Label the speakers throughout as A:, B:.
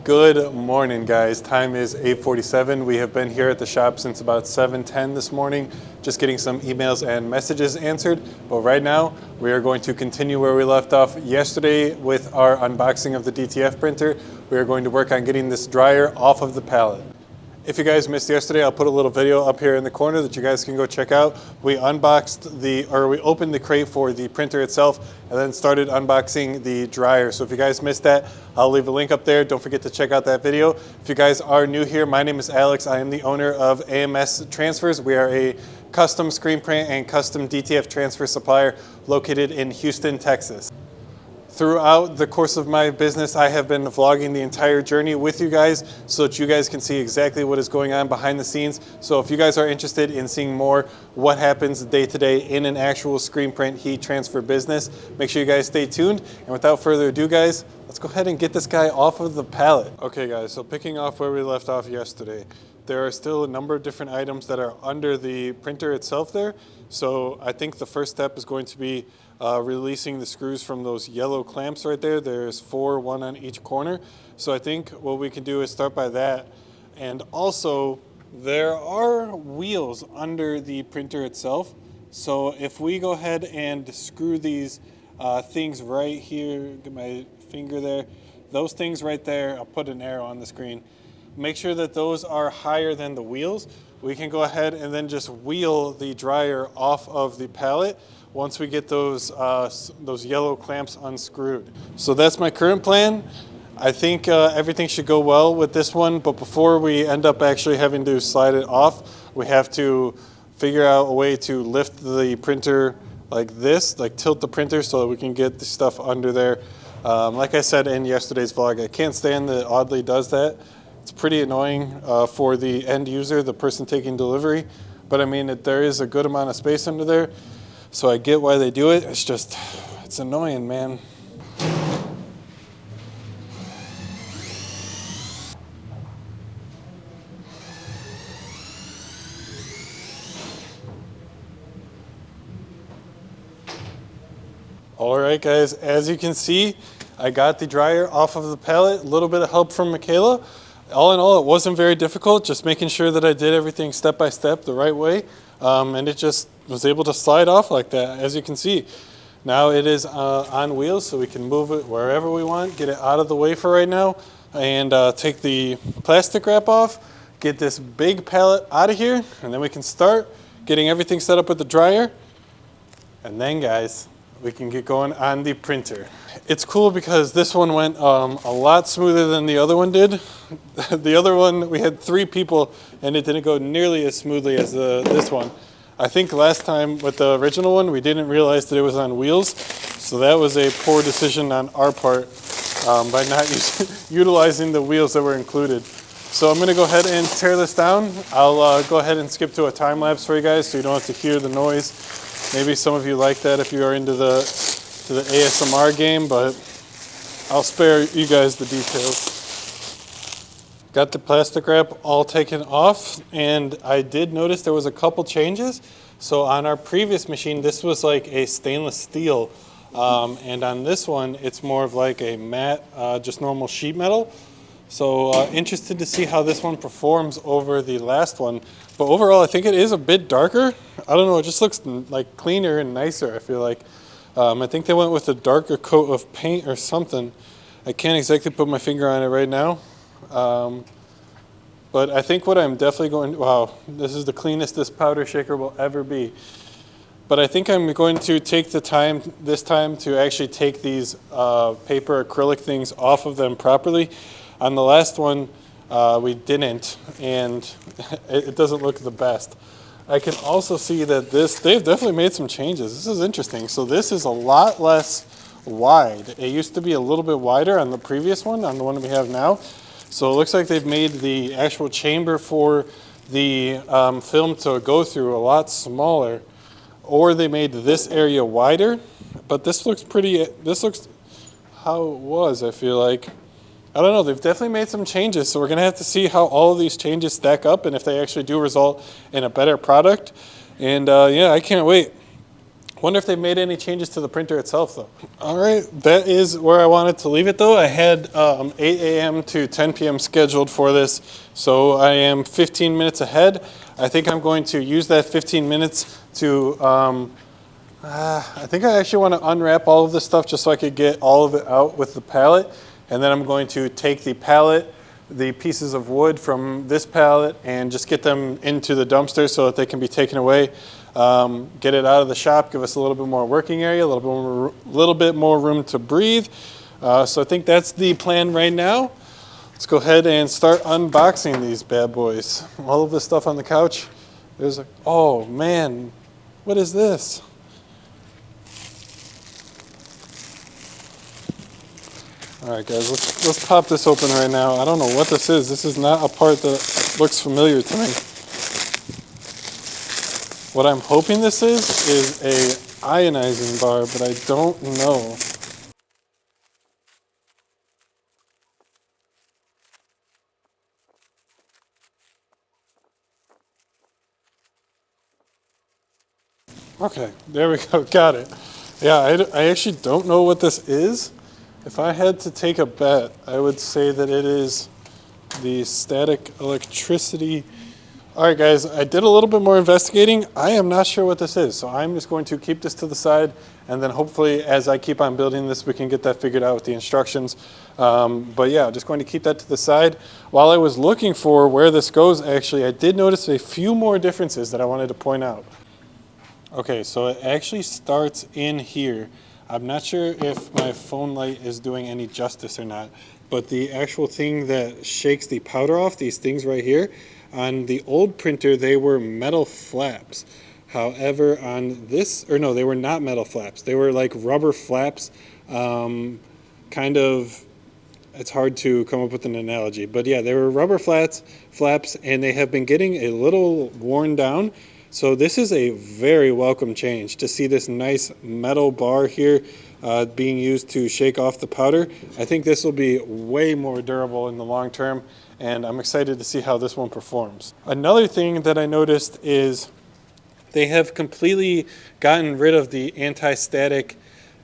A: Good morning, guys. Time is 8:47. We have been here at the shop since about 7:10 this morning, just getting some emails and messages answered. But right now, we are going to continue where we left off yesterday with our unboxing of the DTF printer. We are going to work on getting this dryer off of the pallet. If you guys missed yesterday, I'll put a little video up here in the corner that you guys can go check out. We opened the crate for the printer itself and then started unboxing the dryer. So if you guys missed that, I'll leave a link up there. Don't forget to check out that video. If you guys are new here, my name is Alex. I am the owner of AMS Transfers. We are a custom screen print and custom DTF transfer supplier located in Houston, Texas. Throughout the course of my business, I have been vlogging the entire journey with you guys so that you guys can see exactly what is going on behind the scenes. So if you guys are interested in seeing more what happens day to day in an actual screen print heat transfer business, make sure you guys stay tuned. And without further ado, guys, let's go ahead and get this guy off of the pallet. Okay, guys, so picking off where we left off yesterday, there are still a number of different items that are under the printer itself there. So I think the first step is going to be releasing the screws from those yellow clamps right there. There's 4, 1 on each corner. So I think what we can do is start by that. And also, there are wheels under the printer itself. So if we go ahead and screw these things right here, get my finger there, those things right there, I'll put an arrow on the screen. Make sure that those are higher than the wheels. We can go ahead and then just wheel the dryer off of the pallet once we get those yellow clamps unscrewed. So that's my current plan. I think everything should go well with this one, but before we end up actually having to slide it off, we have to figure out a way to lift the printer like this, like tilt the printer so that we can get the stuff under there. Like I said in yesterday's vlog, I can't stand that Audley does that. It's pretty annoying for the end user, the person taking delivery. But I mean, there is a good amount of space under there, so I get why they do it. It's just, it's annoying, man. All right, guys, as you can see, I got the dryer off of the pallet. A little bit of help from Michaela. All in all, it wasn't very difficult, just making sure that I did everything step by step the right way, and it just was able to slide off like that, as you can see. Now it is on wheels, so we can move it wherever we want, get it out of the way for right now, and take the plastic wrap off, get this big pallet out of here, and then we can start getting everything set up with the dryer. And then, guys, we can get going on the printer. It's cool because this one went a lot smoother than the other one did. The other one, we had 3 people and it didn't go nearly as smoothly as this one. I think last time with the original one, we didn't realize that it was on wheels. So that was a poor decision on our part by not utilizing the wheels that were included. So I'm gonna go ahead and tear this down. I'll go ahead and skip to a time lapse for you guys so you don't have to hear the noise. Maybe some of you like that if you are into the ASMR game, but I'll spare you guys the details. Got the plastic wrap all taken off, and I did notice there was a couple changes. So on our previous machine, this was like a stainless steel, and on this one, it's more of like a matte, just normal sheet metal. So interested to see how this one performs over the last one. But overall, I think it is a bit darker. I don't know, it just looks like cleaner and nicer, I feel like. I think they went with a darker coat of paint or something. I can't exactly put my finger on it right now. But I think what I'm definitely going, wow, this is the cleanest this powder shaker will ever be. But I think I'm going to take the time this time to actually take these paper acrylic things off of them properly. On the last one, we didn't, and it doesn't look the best. I can also see that they've definitely made some changes. This is interesting. So this is a lot less wide. It used to be a little bit wider on the previous one, on the one we have now. So it looks like they've made the actual chamber for the film to go through a lot smaller, or they made this area wider. But this looks this looks how it was, I feel like. I don't know, they've definitely made some changes, so we're gonna have to see how all of these changes stack up and if they actually do result in a better product. And yeah, I can't wait. Wonder if they made any changes to the printer itself though. All right, that is where I wanted to leave it though. I had 8 a.m. to 10 p.m. scheduled for this, so I am 15 minutes ahead. I think I'm going to use that 15 minutes to, I think I actually want to unwrap all of this stuff just so I could get all of it out with the pallet. And then I'm going to take the pallet, the pieces of wood from this pallet, and just get them into the dumpster so that they can be taken away. Get it out of the shop, give us a little bit more working area, a little bit more room to breathe. So I think that's the plan right now. Let's go ahead and start unboxing these bad boys. All of this stuff on the couch. There's like, oh man, what is this? All right, guys, let's pop this open right now. I don't know what this is. This is not a part that looks familiar to me. What I'm hoping this is a ionizing bar, but I don't know. Okay, there we go, got it. Yeah, I actually don't know what this is. If I had to take a bet, I would say that it is the static electricity. All right, guys, I did a little bit more investigating. I am not sure what this is, so I'm just going to keep this to the side, and then hopefully as I keep on building this, we can get that figured out with the instructions. But yeah, just going to keep that to the side. While I was looking for where this goes, actually, I did notice a few more differences that I wanted to point out. Okay, so it actually starts in here. I'm not sure if my phone light is doing any justice or not, but the actual thing that shakes the powder off, these things right here, on the old printer, they were metal flaps. However, on this, or no, they were not metal flaps. They were like rubber flaps, kind of, it's hard to come up with an analogy. But yeah, they were rubber flaps, and they have been getting a little worn down. So this is a very welcome change to see this nice metal bar here being used to shake off the powder. I think this will be way more durable in the long term, and I'm excited to see how this one performs. Another thing that I noticed is they have completely gotten rid of the anti-static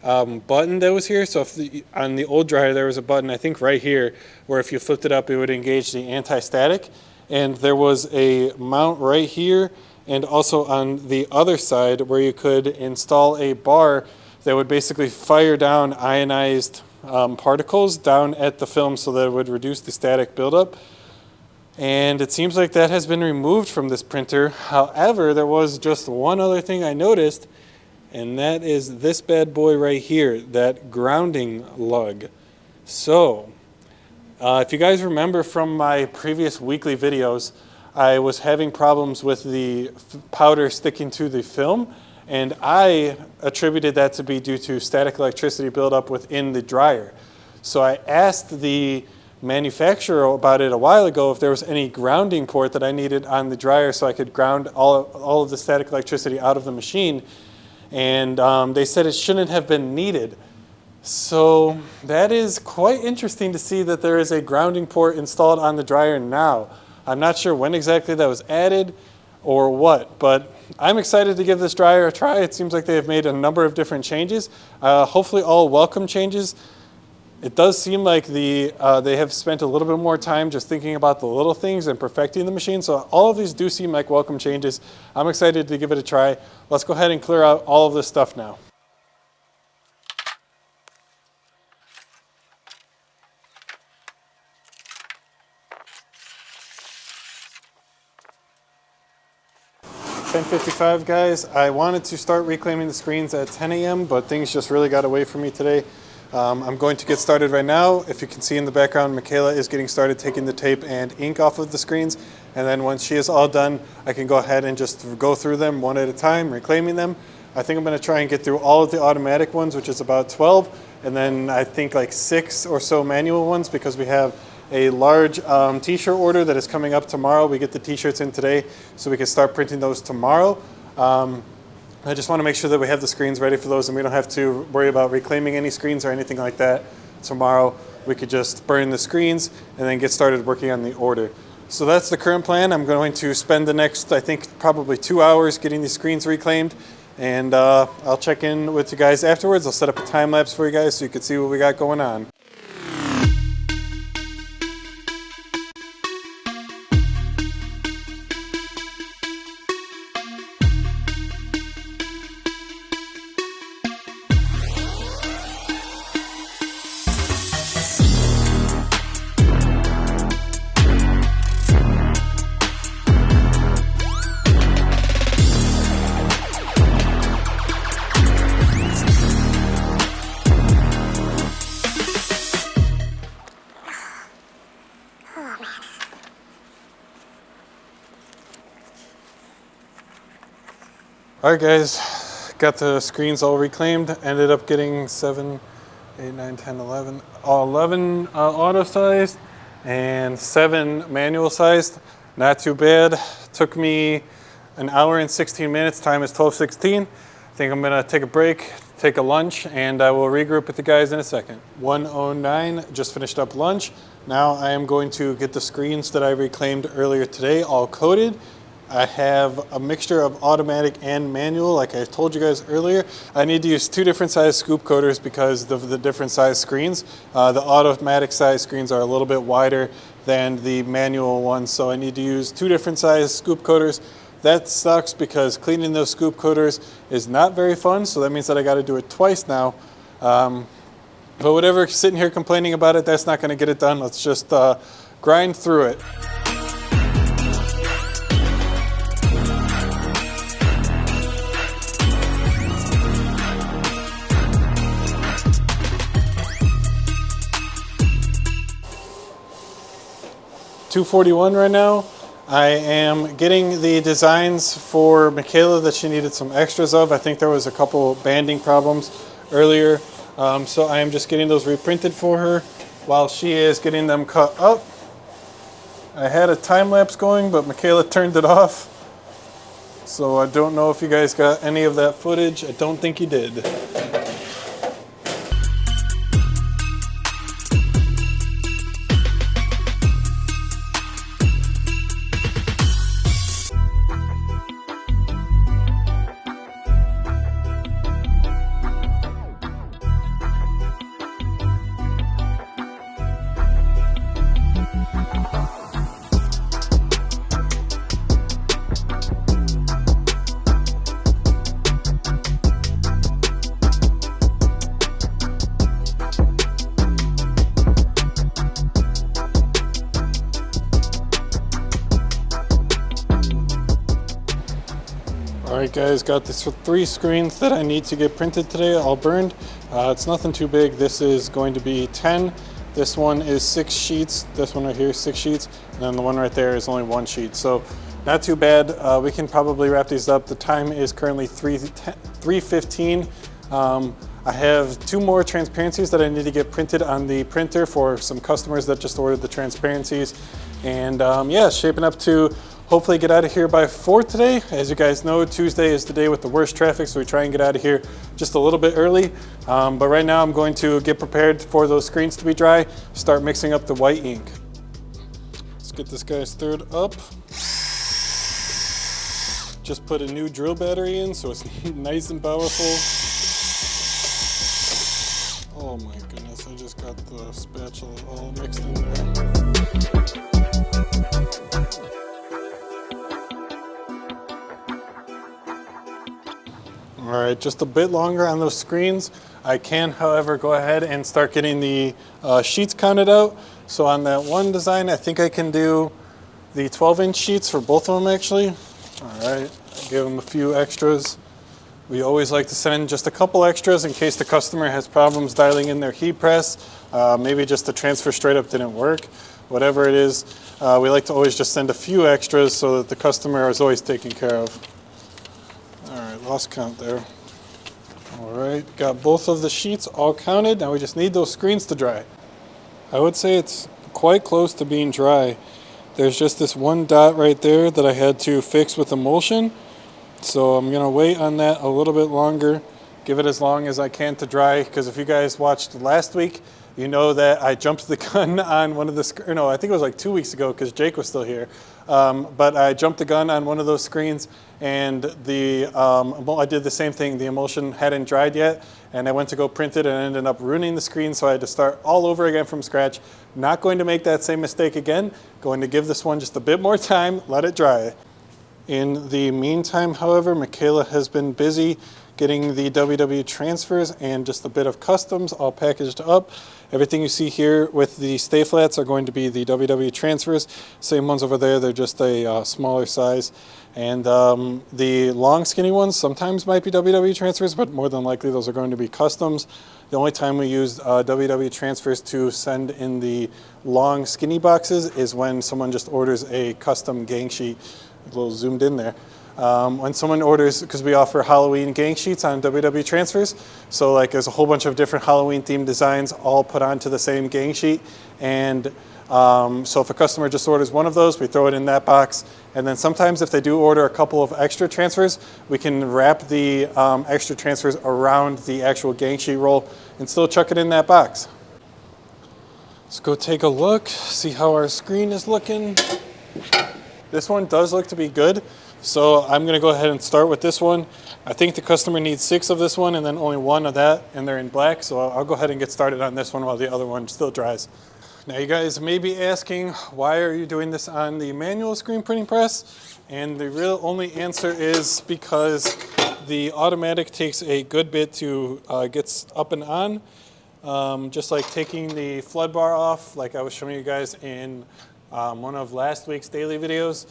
A: button that was here. So on the old dryer there was a button, I think right here, where if you flipped it up it would engage the anti-static, and there was a mount right here and also on the other side where you could install a bar that would basically fire down ionized particles down at the film so that it would reduce the static buildup. And it seems like that has been removed from this printer. However, there was just one other thing I noticed, and that is this bad boy right here, that grounding lug. So, if you guys remember from my previous weekly videos, I was having problems with the powder sticking to the film, and I attributed that to be due to static electricity buildup within the dryer. So I asked the manufacturer about it a while ago if there was any grounding port that I needed on the dryer so I could ground all of the static electricity out of the machine, and they said it shouldn't have been needed. So that is quite interesting to see that there is a grounding port installed on the dryer now. I'm not sure when exactly that was added or what, but I'm excited to give this dryer a try. It seems like they have made a number of different changes, hopefully all welcome changes. It does seem like they have spent a little bit more time just thinking about the little things and perfecting the machine, so all of these do seem like welcome changes. I'm excited to give it a try. Let's go ahead and clear out all of this stuff now. $10:55, guys. I wanted to start reclaiming the screens at 10 a.m., but things just really got away from me today. I'm going to get started right now. If you can see in the background, Michaela is getting started taking the tape and ink off of the screens, and then once she is all done, I can go ahead and just go through them one at a time, reclaiming them. I think I'm going to try and get through all of the automatic ones, which is about 12, and then I think like 6 or so manual ones, because we have a large t-shirt order that is coming up tomorrow. We get the t-shirts in today, so we can start printing those tomorrow. I just want to make sure that we have the screens ready for those and we don't have to worry about reclaiming any screens or anything like that. Tomorrow we could just burn the screens and then get started working on the order. So that's the current plan. I'm going to spend the next, I think, probably 2 hours getting these screens reclaimed. and I'll check in with you guys afterwards. I'll set up a time lapse for you guys so you can see what we got going on. Alright guys, got the screens all reclaimed. Ended up getting 7, 8, 9, 10, 11, 11 auto sized and 7 manual sized. Not too bad. Took me an hour and 16 minutes. Time is 12:16. I think I'm gonna take a break, take a lunch, and I will regroup with the guys in a second. 1:09, just finished up lunch. Now I am going to get the screens that I reclaimed earlier today all coated. I have a mixture of automatic and manual. Like I told you guys earlier, I need to use 2 different size scoop coaters because of the different size screens. The automatic size screens are a little bit wider than the manual ones, so I need to use 2 different size scoop coaters. That sucks because cleaning those scoop coaters is not very fun, so that means that I got to do it twice now. But whatever, sitting here complaining about it, that's not going to get it done. Let's just grind through it. $241 right now. I am getting the designs for Michaela that she needed some extras of. I think there was a couple banding problems earlier. So I am just getting those reprinted for her while she is getting them cut up. I had a time lapse going, but Michaela turned it off. So I don't know if you guys got any of that footage. I don't think you did. Alright guys, got the 3 screens that I need to get printed today all burned. It's nothing too big. This is going to be 10. This one is 6 sheets. This one right here is 6 sheets. And then the one right there is only 1 sheet. So not too bad. We can probably wrap these up. The time is currently 3:15. I have 2 more transparencies that I need to get printed on the printer for some customers that just ordered the transparencies. And yeah, shaping up to hopefully get out of here by 4 today. As you guys know, Tuesday is the day with the worst traffic, so we try and get out of here just a little bit early. But right now I'm going to get prepared for those screens to be dry, start mixing up the white ink. Let's get this guy stirred up. Just put a new drill battery in so it's nice and powerful. Oh my goodness, I just got the spatula all mixed in there. All right, just a bit longer on those screens. I can, however, go ahead and start getting the sheets counted out. So on that one design, I think I can do the 12-inch sheets for both of them actually. All right, give them a few extras. We always like to send just a couple extras in case the customer has problems dialing in their heat press. Maybe just the transfer straight up didn't work. Whatever it is, we like to always just send a few extras so that the customer is always taken care of. All right, lost count there. All right, got both of the sheets all counted. Now we just need those screens to dry. I would say it's quite close to being dry. There's just this one dot right there that I had to fix with emulsion. So I'm gonna wait on that a little bit longer, give it as long as I can to dry, because if you guys watched last week, you know that I jumped the gun on one of the, no, I think it was like 2 weeks ago because Jake was still here. But I jumped the gun on one of those screens, and I did the same thing. The emulsion hadn't dried yet, and I went to go print it and ended up ruining the screen, so I had to start all over again from scratch. Not going to make that same mistake again. Going to give this one just a bit more time, let it dry. In the meantime, however, Michaela has been busy getting the WW transfers and just a bit of customs all packaged up. Everything you see here with the stay flats are going to be the WW transfers. Same ones over there, they're just a smaller size. And the long skinny ones sometimes might be WW transfers, but more than likely those are going to be customs. The only time we use WW transfers to send in the long skinny boxes is when someone just orders a custom gang sheet. A little zoomed in there. When someone orders, because we offer Halloween gang sheets on WW transfers, so like there's a whole bunch of different Halloween themed designs all put onto the same gang sheet, and so if a customer just orders one of those, we throw it in that box, and then sometimes if they do order a couple of extra transfers, we can wrap the extra transfers around the actual gang sheet roll and still chuck it in that box. Let's go take a look, see how our screen is looking. This one does look to be good, so I'm going to go ahead and start with this one. I think the customer needs 6 of this one and then only 1 of that, and they're in black, so I'll go ahead and get started on this one while the other one still dries. Now you guys may be asking, why are you doing this on the manual screen printing press? And the real only answer is because the automatic takes a good bit to get up and on. Just like taking the flood bar off, like I was showing you guys in one of last week's daily videos.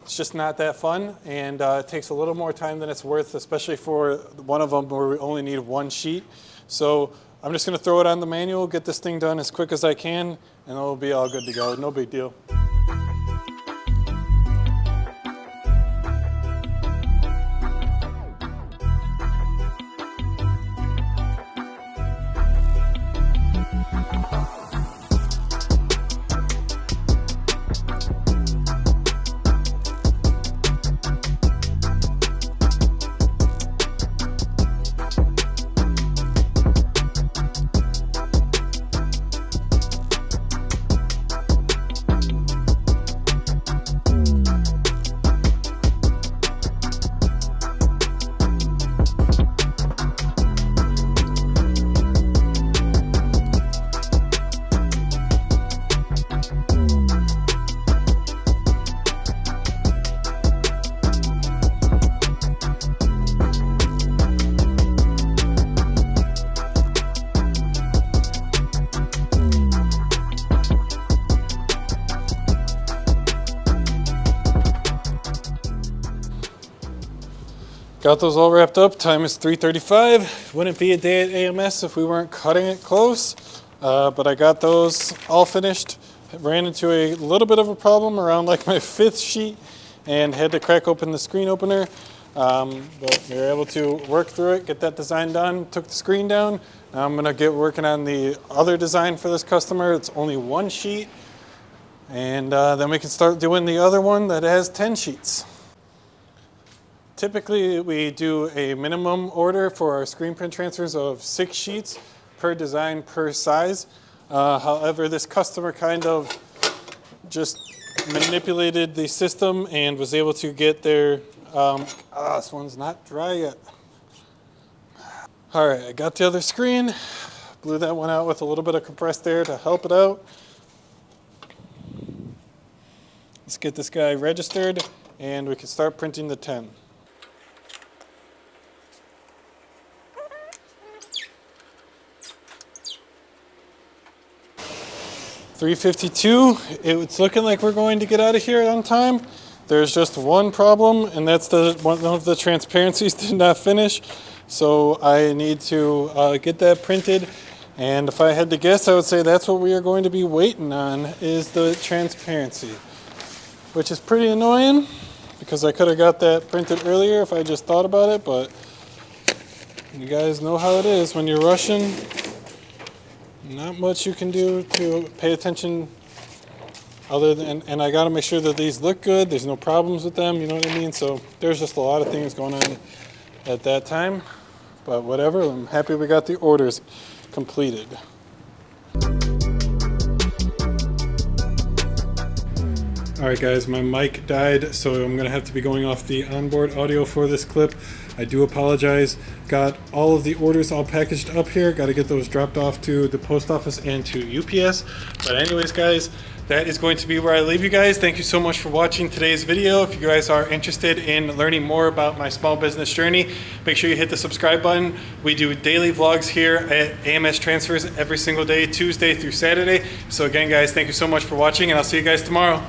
A: It's just not that fun, and it takes a little more time than it's worth, especially for one of them where we only need 1 sheet. So I'm just going to throw it on the manual, get this thing done as quick as I can, and it'll be all good to go. No big deal. Got those all wrapped up. Time is 3:35. Wouldn't be a day at AMS if we weren't cutting it close. But I got those all finished. Ran into a little bit of a problem around like my 5th sheet and had to crack open the screen opener. But we were able to work through it, get that design done, took the screen down. Now I'm gonna get working on the other design for this customer. It's only 1 sheet. And then we can start doing the other one that has 10 sheets. Typically, we do a minimum order for our screen print transfers of 6 sheets per design, per size. However, this customer kind of just manipulated the system and was able to get their, this one's not dry yet. All right, I got the other screen, blew that one out with a little bit of compressed air to help it out. Let's get this guy registered and we can start printing the 10. $352. It's looking like we're going to get out of here on time. There's just one problem, and that's one of the transparencies did not finish. So I need to get that printed. And if I had to guess, I would say that's what we are going to be waiting on, is the transparency, which is pretty annoying because I could have got that printed earlier if I just thought about it, but you guys know how it is when you're rushing. Not much you can do to pay attention other than, and I got to make sure that these look good. There's no problems with them, you know what I mean? So there's just a lot of things going on at that time, but whatever. I'm happy we got the orders completed. All right, guys, my mic died, so I'm gonna have to be going off the onboard audio for this clip. I do apologize. Got all of the orders all packaged up here. Got to get those dropped off to the post office and to UPS. But anyways, guys, that is going to be where I leave you guys. Thank you so much for watching today's video. If you guys are interested in learning more about my small business journey, make sure you hit the subscribe button. We do daily vlogs here at AMS Transfers every single day, Tuesday through Saturday. So again, guys, thank you so much for watching, and I'll see you guys tomorrow.